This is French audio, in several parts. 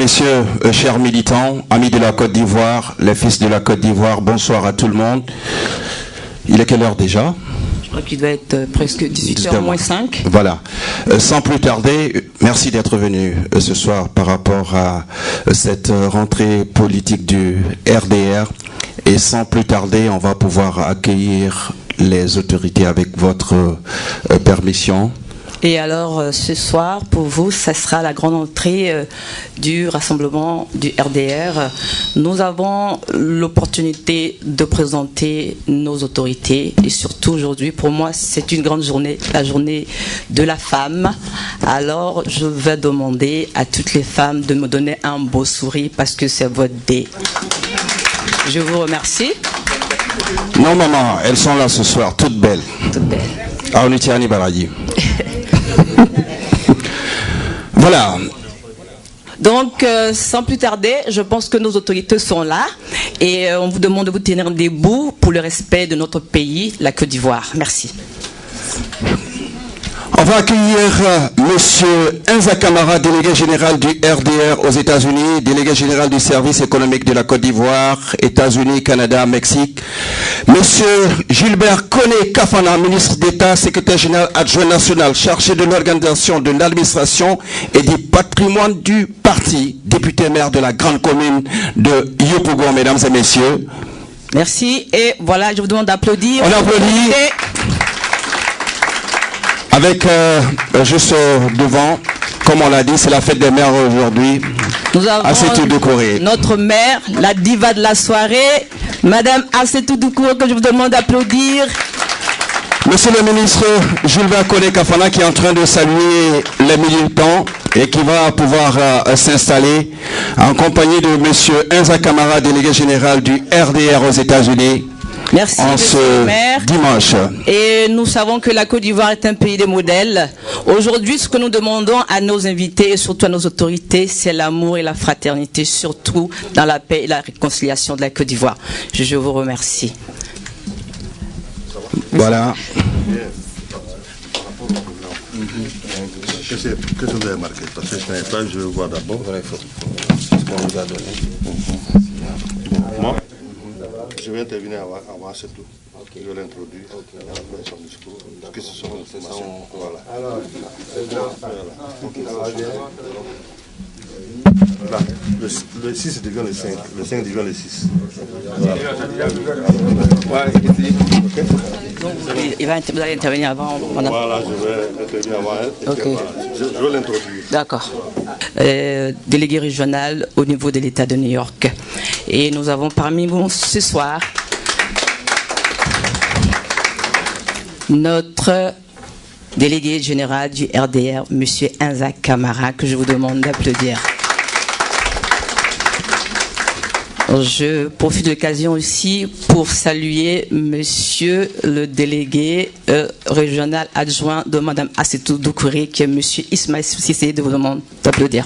Messieurs, chers militants, amis de la Côte d'Ivoire, les fils de la Côte d'Ivoire, bonsoir à tout le monde. Il est quelle heure déjà? Je crois qu'il doit être presque 18h moins 5. Voilà. Sans plus tarder, merci d'être venu ce soir par rapport à cette rentrée politique du RDR. Et sans plus tarder, on va pouvoir accueillir les autorités avec votre permission. Et alors, ce soir, pour vous, ça sera la grande entrée du rassemblement du RDR. Nous avons l'opportunité de présenter nos autorités. Et surtout, aujourd'hui, pour moi, c'est une grande journée, la journée de la femme. Alors, je vais demander à toutes les femmes de me donner un beau sourire parce que c'est votre dé. Je vous remercie. Non, maman, elles sont là ce soir, toutes belles. Toutes belles. Aonitiani Baradi. Voilà. Donc, sans plus tarder, je pense que nos autorités sont là et on vous demande de vous tenir debout pour le respect de notre pays, la Côte d'Ivoire. Merci. On va accueillir Monsieur Inza Camara, délégué général du RDR aux États-Unis, délégué général du service économique de la Côte d'Ivoire, États-Unis, Canada, Mexique. Monsieur Gilbert Koné Kafana, ministre d'État, secrétaire général adjoint national, chargé de l'organisation, de l'administration et du patrimoine du parti, député maire de la grande commune de Yopougon, mesdames et messieurs. Merci. Et voilà, je vous demande d'applaudir. On applaudit. Avec juste devant, comme on l'a dit, c'est la fête des mères aujourd'hui. Nous avons Assetou Doucouré. Notre mère, la diva de la soirée, Madame Assetou Doucouré, que je vous demande d'applaudir. Monsieur le ministre Gilbert Koné Kafana qui est en train de saluer les militants et qui va pouvoir s'installer en compagnie de Monsieur Inza Camara, délégué général du RDR aux États-Unis. Merci, Monsieur le maire. Dimanche. Et nous savons que la Côte d'Ivoire est un pays de modèles. Aujourd'hui, ce que nous demandons à nos invités et surtout à nos autorités, c'est l'amour et la fraternité, surtout dans la paix et la réconciliation de la Côte d'Ivoire. Je vous remercie. Voilà. Qu'est-ce que vous avez marqué? Parce que je n'avais pas, je vais voir d'abord. C'est ce qu'on nous a donné. Moi, je vais intervenir avant c'est tout. Je vais l'introduire. Après son discours. Parce que ce sont voilà. Alors, là, le 6 devient le 5. Le 5 devient le 6. Voilà. Vous allez intervenir avant. Voilà, je vais intervenir avant elle. Okay. Voilà. Je vais l'introduire. D'accord. Délégué régional au niveau de l'État de New York. Et nous avons parmi nous ce soir notre délégué général du RDR, M. Inza Camara, que je vous demande d'applaudir. Je profite de l'occasion aussi pour saluer Monsieur le délégué régional adjoint de Madame Assetou Doucouré, qui est Monsieur Ismaël Cissé, de vous demander d'applaudir.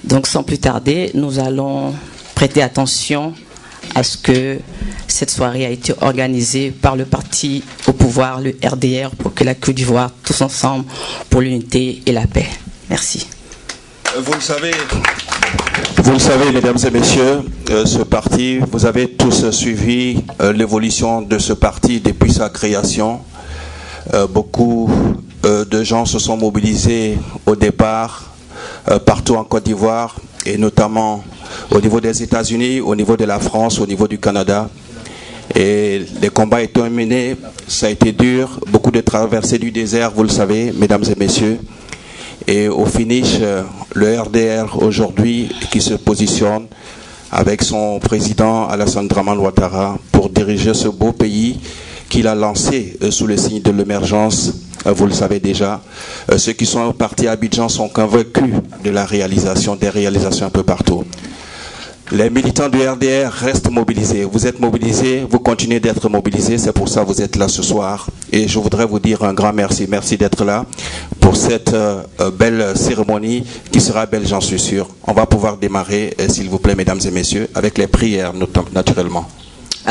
Donc sans plus tarder, nous allons prêter attention à ce que cette soirée a été organisée par le parti au pouvoir, le RDR, pour que la Côte d'Ivoire, tous ensemble, pour l'unité et la paix. Merci. Vous le savez, mesdames et messieurs, ce parti, vous avez tous suivi l'évolution de ce parti depuis sa création. Beaucoup de gens se sont mobilisés au départ partout en Côte d'Ivoire et notamment au niveau des États-Unis, au niveau de la France, au niveau du Canada. Et les combats étant menés, ça a été dur, beaucoup de traversées du désert, vous le savez, mesdames et messieurs. Et au finish, le RDR aujourd'hui qui se positionne avec son président Alassane Dramane Ouattara pour diriger ce beau pays qu'il a lancé sous le signe de l'émergence. Vous le savez déjà, ceux qui sont partis à Abidjan sont convaincus de la réalisation, des réalisations un peu partout. Les militants du RDR restent mobilisés. Vous êtes mobilisés, vous continuez d'être mobilisés. C'est pour ça que vous êtes là ce soir. Et je voudrais vous dire un grand merci. Merci d'être là pour cette belle cérémonie qui sera belle, j'en suis sûr. On va pouvoir démarrer, s'il vous plaît, mesdames et messieurs, avec les prières, naturellement.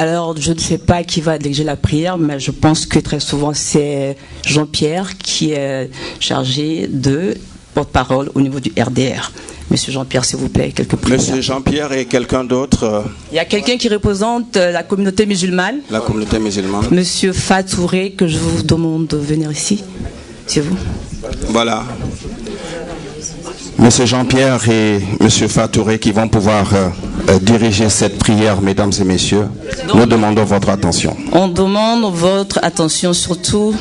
Alors, je ne sais pas qui va diriger la prière, mais je pense que très souvent, c'est Jean-Pierre qui est chargé de porte-parole au niveau du RDR. Monsieur Jean-Pierre, s'il vous plaît, quelques prières. Monsieur Jean-Pierre et quelqu'un d'autre Il y a quelqu'un qui représente la communauté musulmane. La communauté musulmane. Monsieur Fatouré, que je vous demande de venir ici. C'est vous. Voilà. Monsieur Jean-Pierre et Monsieur Fatouré qui vont pouvoir diriger cette prière, mesdames et messieurs. Nous demandons votre attention. On demande votre attention surtout.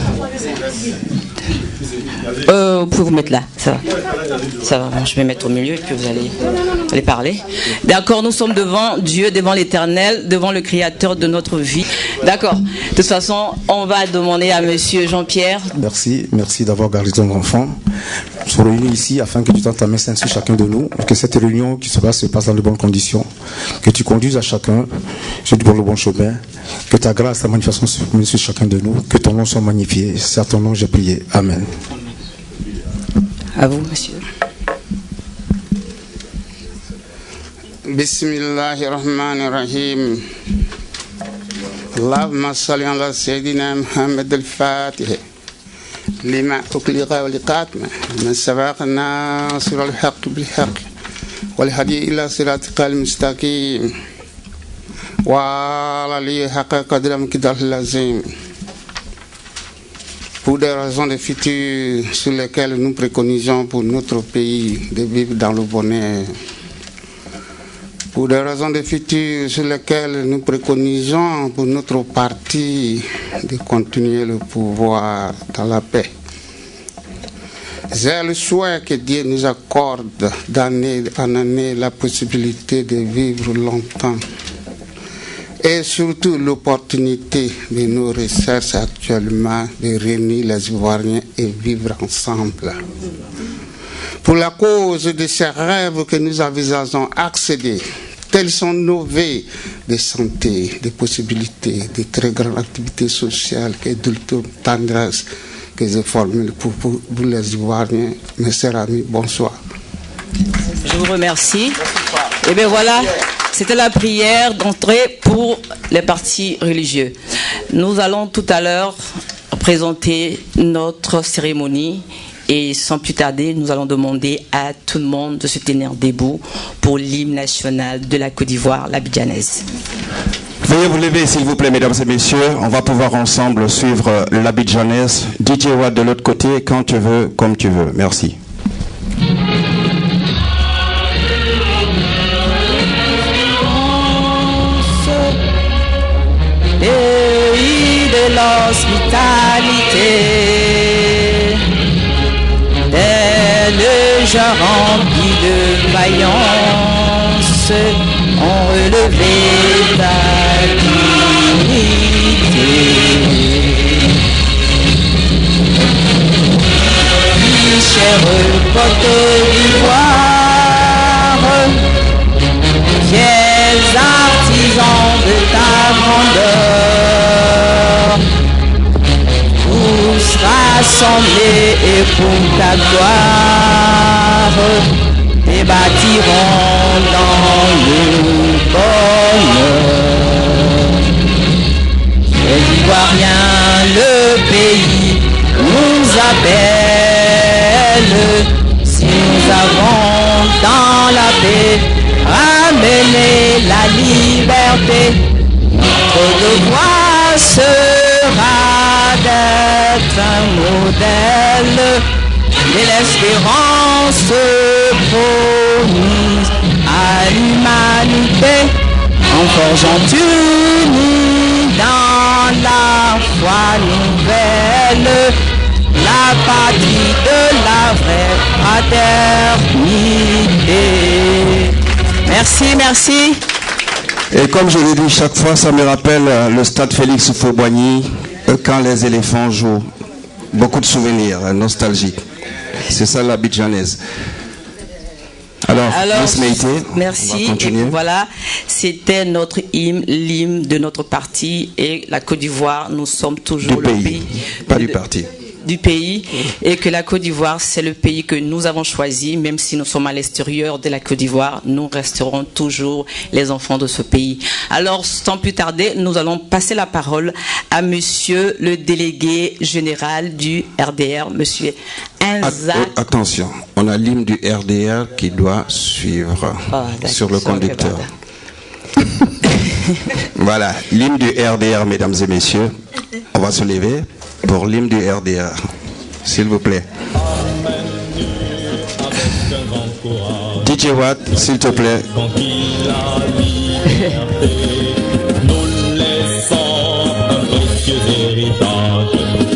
Vous pouvez vous mettre là, ça va. Ça va, je vais mettre au milieu et puis vous allez parler. D'accord, nous sommes devant Dieu, devant l'Éternel, devant le Créateur de notre vie. D'accord. De toute façon, on va demander à Monsieur Jean-Pierre. Merci d'avoir gardé ton enfant. Nous sommes réunis ici afin que tu tentes ta main sainte sur chacun de nous, que cette réunion qui se passe dans de bonnes conditions, que tu conduises à chacun sur le bon chemin, que ta grâce, ta manifestation sur chacun de nous, que ton nom soit magnifié. C'est à ton nom j'ai prié. Amen. À vous, monsieur. Bismillahirrahmanirrahim. Allahumma salli ala Sayyidina Muhammad al-Fatih. Lima ukhliqa wa liqatma. Man sabaqna sura al-haqq bil-haqq. Wal hadi ila siratikal mustaqim. Wa ala li haqqa qadram kidal lazim. Pour des raisons de futur sur lesquelles nous préconisons pour notre pays de vivre dans le bonheur. Pour des raisons de futur sur lesquelles nous préconisons pour notre parti de continuer le pouvoir dans la paix. J'ai le souhait que Dieu nous accorde d'année en année la possibilité de vivre longtemps. Et surtout l'opportunité de nos recherches actuellement de réunir les Ivoiriens et vivre ensemble. Pour la cause de ces rêves que nous envisageons accéder, tels sont nos vœux de santé, de possibilités, de très grandes activités sociales et de tendresse que je formule pour vous les Ivoiriens. Mes chers amis, bonsoir. Je vous remercie. Et bien voilà. C'était la prière d'entrée pour les partis religieux. Nous allons tout à l'heure présenter notre cérémonie et sans plus tarder, nous allons demander à tout le monde de se tenir debout pour l'hymne national de la Côte d'Ivoire, l'abidjanaise. Veuillez vous lever s'il vous plaît, mesdames et messieurs. On va pouvoir ensemble suivre l'abidjanaise. DJ Watt de l'autre côté, quand tu veux, comme tu veux. Merci. Pays de l'hospitalité, dès le genre rempli de vaillance, ont relevé ta dignité. Chère Côte d'Ivoire, fiers artisans de ta grandeur, tous rassemblés et pour ta gloire, et bâtiront dans le bonheur. Les Ivoiriens, le pays nous appelle, si nous avons dans la paix ramener la liberté, notre devoir sera d'être un modèle de l'espérance promise à l'humanité, en forgeant unis dans la foi nouvelle, la patrie de la vraie fraternité. Merci, merci. Et comme je l'ai dit chaque fois, ça me rappelle le stade Félix Houphouët-Boigny quand les éléphants jouent. Beaucoup de souvenirs nostalgiques. C'est ça l'abidjanaise. Alors Miss Meïté, merci. On va continuer. Et voilà, c'était notre hymne, l'hymne de notre parti et la Côte d'Ivoire. Nous sommes toujours du pays, pas du parti. du pays et que la Côte d'Ivoire, c'est le pays que nous avons choisi. Même si nous sommes à l'extérieur de la Côte d'Ivoire, nous resterons toujours les enfants de ce pays. Alors, sans plus tarder, nous allons passer la parole à monsieur le délégué général du RDR, monsieur Inza. Attention, on a l'hymne du RDR qui doit suivre sur le conducteur. Voilà, l'hymne du RDR, mesdames et messieurs. On va se lever pour l'hymne du RDR. S'il vous plaît. DJ Watt, s'il te plaît. Nous laissons un précieux héritage.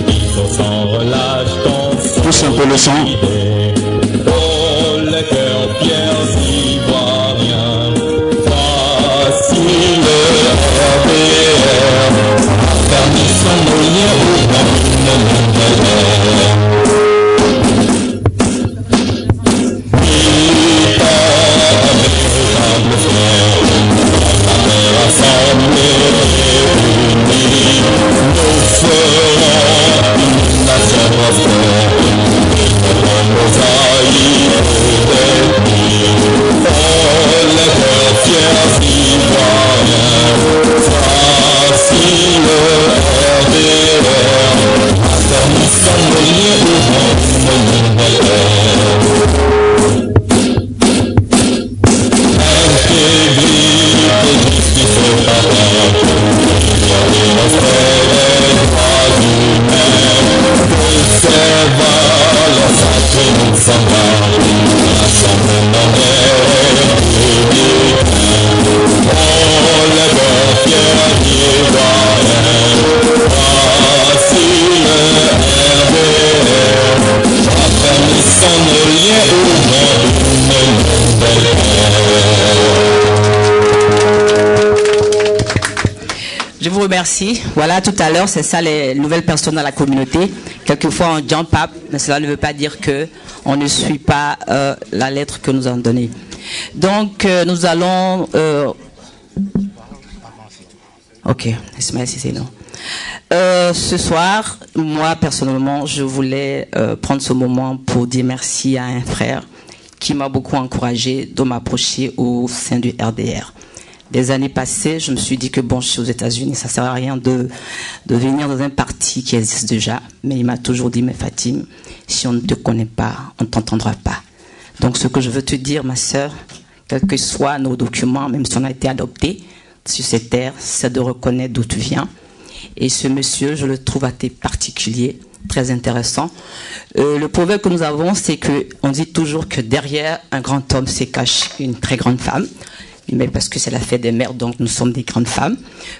Ils sans relâche Pousse un peu le son. Oh, le cœur fiers ivoiriens. Voici le RDR. Permis son moyen au Merci. Voilà, tout à l'heure, c'est ça les nouvelles personnes dans la communauté. Quelquefois, on jump up, mais cela ne veut pas dire qu'on ne suit pas la lettre que nous avons donnée. Donc, nous allons... Ok, Ismaël, si c'est non. Ce soir, moi, personnellement, je voulais prendre ce moment pour dire merci à un frère qui m'a beaucoup encouragé de m'approcher au sein du RDR. Des années passées, je me suis dit que bon, je suis aux États-Unis, ça ne sert à rien de venir dans un parti qui existe déjà. Mais il m'a toujours dit, mais Fatim, si on ne te connaît pas, on ne t'entendra pas. Donc ce que je veux te dire, ma sœur, quels que soient nos documents, même si on a été adopté sur ces terres, c'est de reconnaître d'où tu viens. Et ce monsieur, je le trouve assez particulier, très intéressant. Le proverbe que nous avons, c'est qu'on dit toujours que derrière un grand homme se cache une très grande femme. Mais parce que c'est la fête des mères, donc nous sommes des grandes femmes.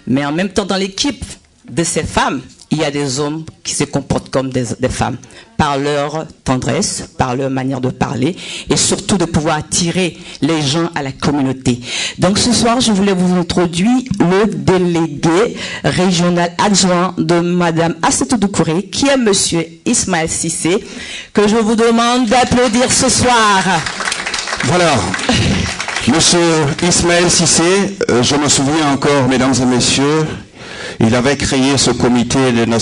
Mais en même temps, dans l'équipe de ces femmes, il y a des hommes qui se comportent comme des femmes, par leur tendresse, par leur manière de parler, et surtout de pouvoir attirer les gens à la communauté. Donc ce soir, je voulais vous introduire le délégué régional adjoint de Madame Assetou Doucouré, qui est Monsieur Ismaël Cissé, que je vous demande d'applaudir ce soir. Voilà. Monsieur Ismaël Cissé, je me souviens encore, mesdames et messieurs, il avait créé ce comité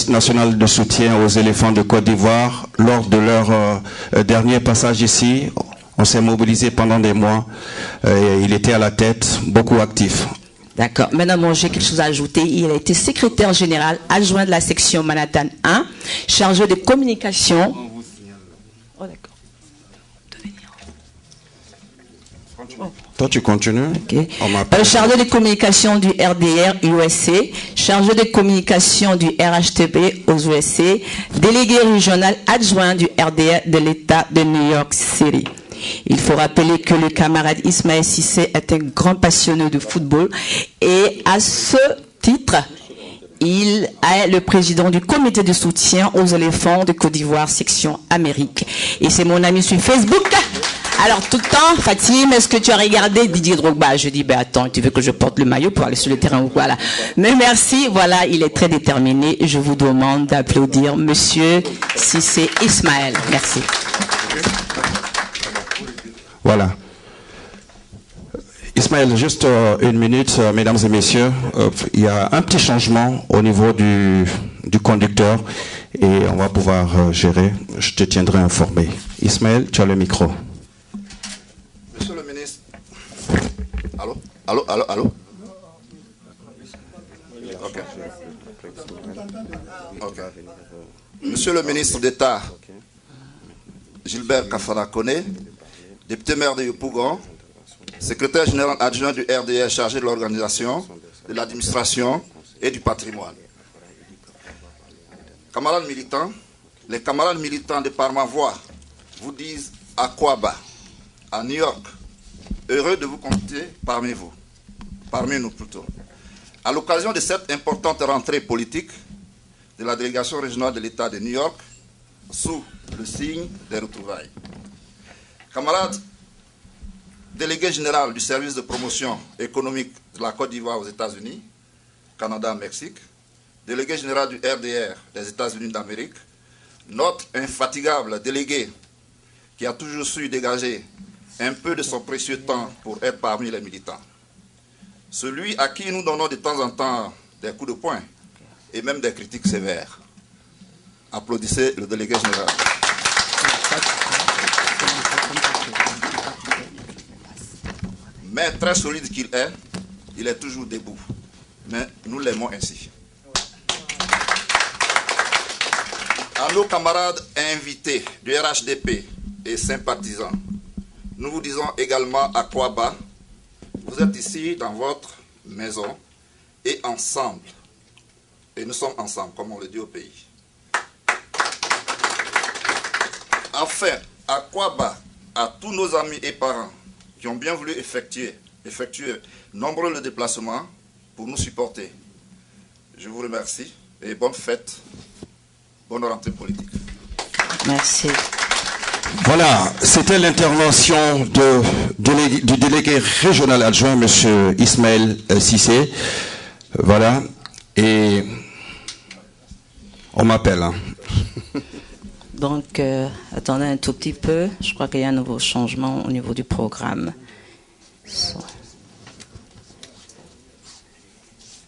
national de soutien aux éléphants de Côte d'Ivoire lors de leur dernier passage ici. On s'est mobilisé pendant des mois. Il était à la tête, beaucoup actif. D'accord. Maintenant, j'ai quelque chose à ajouter. Il a été secrétaire général adjoint de la section Manhattan 1, chargé de communication. Oh, d'accord. Toi, tu continues. Okay. Chargé de communication du RDR USA, chargé de communication du RHTP aux USA, délégué régional adjoint du RDR de l'État de New York City. Il faut rappeler que le camarade Ismaël Cissé est un grand passionné de football et à ce titre, il est le président du comité de soutien aux éléphants de Côte d'Ivoire, section Amérique. Et c'est mon ami sur Facebook. Alors, tout le temps, Fatim, est-ce que tu as regardé Didier Drogba? Je dis, ben attends, tu veux que je porte le maillot pour aller sur le terrain ou voilà. Mais merci, voilà, il est très déterminé. Je vous demande d'applaudir Monsieur Cissé Ismaël. Merci. Voilà. Ismaël, juste une minute, mesdames et messieurs. Il y a un petit changement au niveau de du conducteur et on va pouvoir gérer. Je te tiendrai informé. Ismaël, tu as le micro. Monsieur le ministre. Allô? Ok. Monsieur le ministre d'État, Gilbert Kafana Koné, député maire de Yopougon, secrétaire général adjoint du RDR chargé de l'organisation, de l'administration et du patrimoine. Camarades militants, les camarades militants de Par ma voix vous disent à Akwaaba, à New York, heureux de vous compter parmi nous plutôt. À l'occasion de cette importante rentrée politique de la délégation régionale de l'État de New York, sous le signe des retrouvailles. Camarades délégué général du service de promotion économique de la Côte d'Ivoire aux États-Unis, Canada, Mexique, délégué général du RDR des États-Unis d'Amérique, notre infatigable délégué qui a toujours su dégager un peu de son précieux temps pour être parmi les militants. Celui à qui nous donnons de temps en temps des coups de poing et même des critiques sévères. Applaudissez le délégué général. Mais très solide qu'il est, il est toujours debout. Mais nous l'aimons ainsi. À nos camarades invités du RHDP et sympathisants, nous vous disons également à Akwaaba, vous êtes ici dans votre maison et ensemble. Et nous sommes ensemble, comme on le dit au pays. Enfin, à Akwaaba, à tous nos amis et parents qui ont bien voulu effectuer nombreux le déplacements pour nous supporter. Je vous remercie et bonne fête, bonne rentrée politique. Merci. Voilà, c'était l'intervention du délégué régional adjoint, M. Ismaël Cissé. Voilà, et on m'appelle. Hein. Donc, attendez un tout petit peu. Je crois qu'il y a un nouveau changement au niveau du programme.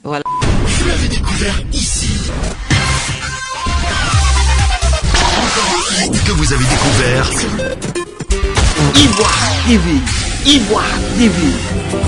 Voilà. Vous l'avez découvert ici. Encore un hit que vous avez découvert. Ivoire TV. Ivoire TV.